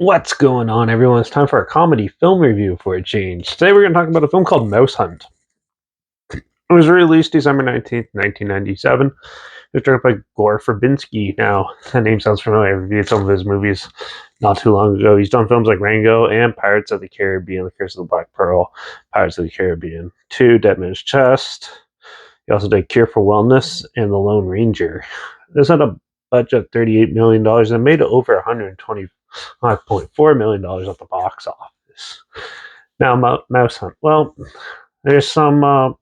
What's going on, everyone? It's time for a comedy film review for a change. Today we're going to talk about a film called Mouse Hunt. It was released December 19th, 1997. It was directed by Gore Verbinski. Now, that name sounds familiar. I reviewed some of his movies not too long ago. He's done films like Rango and Pirates of the Caribbean, The Curse of the Black Pearl, Pirates of the Caribbean 2, Dead Man's Chest. He also did Cure for Wellness and The Lone Ranger. This had a budget of $38 million and made over $125.4 million at the box office. Now, Mouse Hunt. Well, there's some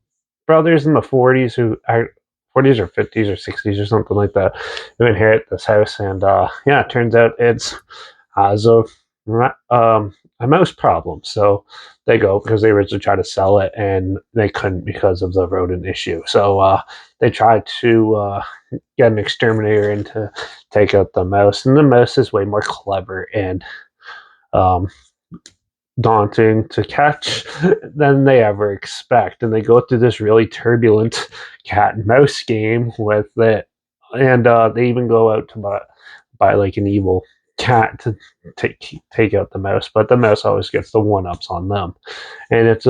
brothers in the 40s who 40s or 50s or 60s or something like that who inherit this house, and it turns out it's has a mouse problem. So they go because they originally tried to sell it and they couldn't because of the rodent issue. So they tried to get an exterminator in to take out the mouse, and the mouse is way more clever and um, daunting to catch than they ever expect. And they go through this really turbulent cat and mouse game with it, and they even go out to buy like an evil cat to take out the mouse, but the mouse always gets the one ups on them, and it's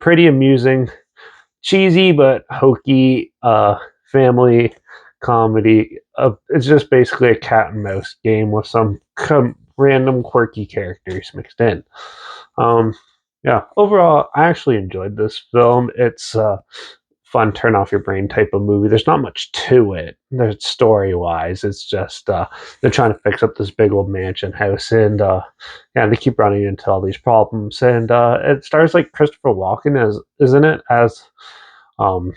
pretty amusing, cheesy but hokey family comedy. It's just basically a cat and mouse game with some random quirky characters mixed in. Um, Overall, I actually enjoyed this film. It's fun, turn off your brain type of movie. There's not much to it. There's story wise. It's just they're trying to fix up this big old mansion house, and they keep running into all these problems. And it stars like Christopher Walken as isn't it as um,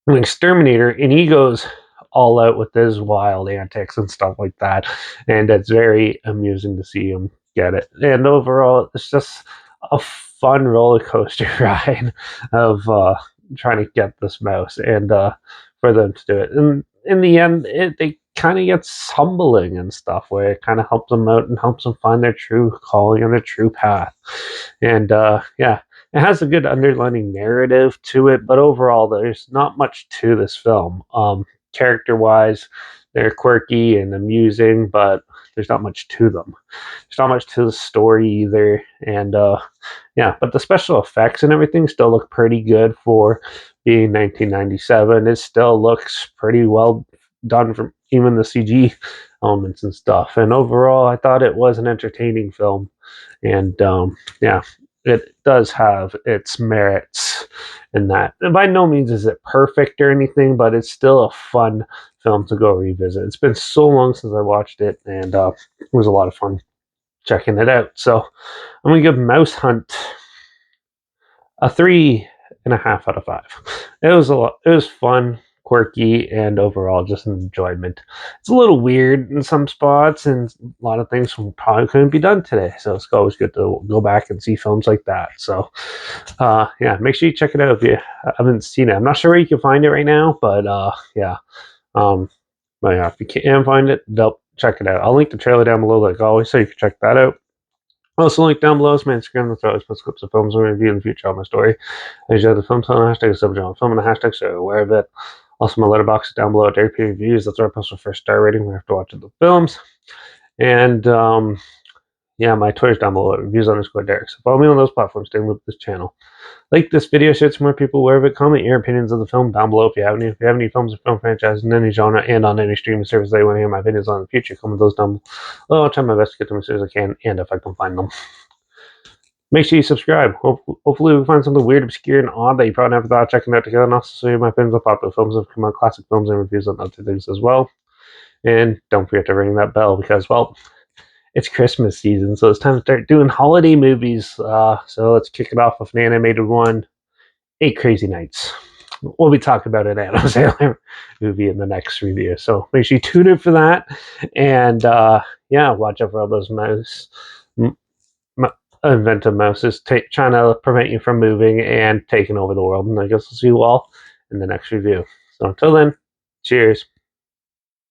an exterminator, and he goes all out with his wild antics and stuff like that. And it's very amusing to see him get it. And overall, it's just a fun roller coaster ride of trying to get this mouse and for them to do it. And in the end, they kind of gets humbling and stuff where it kind of helps them out and helps them find their true calling and their true path. And it has a good underlining narrative to it, but overall, there's not much to this film. Character wise, they're quirky and amusing, but there's not much to them. There's not much to the story either. And but the special effects and everything still look pretty good for being 1997. It still looks pretty well done from even the CG elements and stuff. And overall, I thought it was an entertaining film. And it does have its merits in that. And by no means is it perfect or anything, but it's still a fun film to go revisit. It's been so long since I watched it, and it was a lot of fun checking it out. So I'm gonna give Mouse Hunt a 3.5 out of 5. It was a lot. It was fun, quirky, and overall just an enjoyment. It's a little weird in some spots, and a lot of things probably couldn't be done today. So it's always good to go back and see films like that. So make sure you check it out if you haven't seen it. I'm not sure where you can find it right now, but um, if you can't find it, check it out. I'll link the trailer down below, like always, so you can check that out. Also, link down below is my Instagram. That's where I always post clips of films we review in the future on my story. I usually have the film telling hashtag, subject on film, and the hashtag, so you're aware of it. Also, my letterbox is down below at Derek P Reviews. That's where I post my first star rating. We have to watch the films. And my Twitter's down below at reviews_Derek. So follow me on those platforms. Stay in loop with this channel. Like this video, share it to more people aware of it. Comment your opinions of the film down below if you have any. If you have any films or film franchises in any genre and on any streaming service that you want to hear my opinions on in the future, comment those down below. I'll try my best to get them as soon as I can, and if I can find them. Make sure you subscribe. Hopefully we find something weird, obscure, and odd that you probably never thought of checking out together, and also see my opinions on popular films and come on classic films and reviews on other things as well. And don't forget to ring that bell because, well, it's Christmas season, so it's time to start doing holiday movies. So let's kick it off with an animated one, 8 Crazy Nights. We'll be talking about an Adam Sandler movie in the next review, so make sure you tune in for that. And watch out for all those inventive mouses trying to prevent you from moving and taking over the world. And I guess I'll see you all in the next review. So until then, cheers.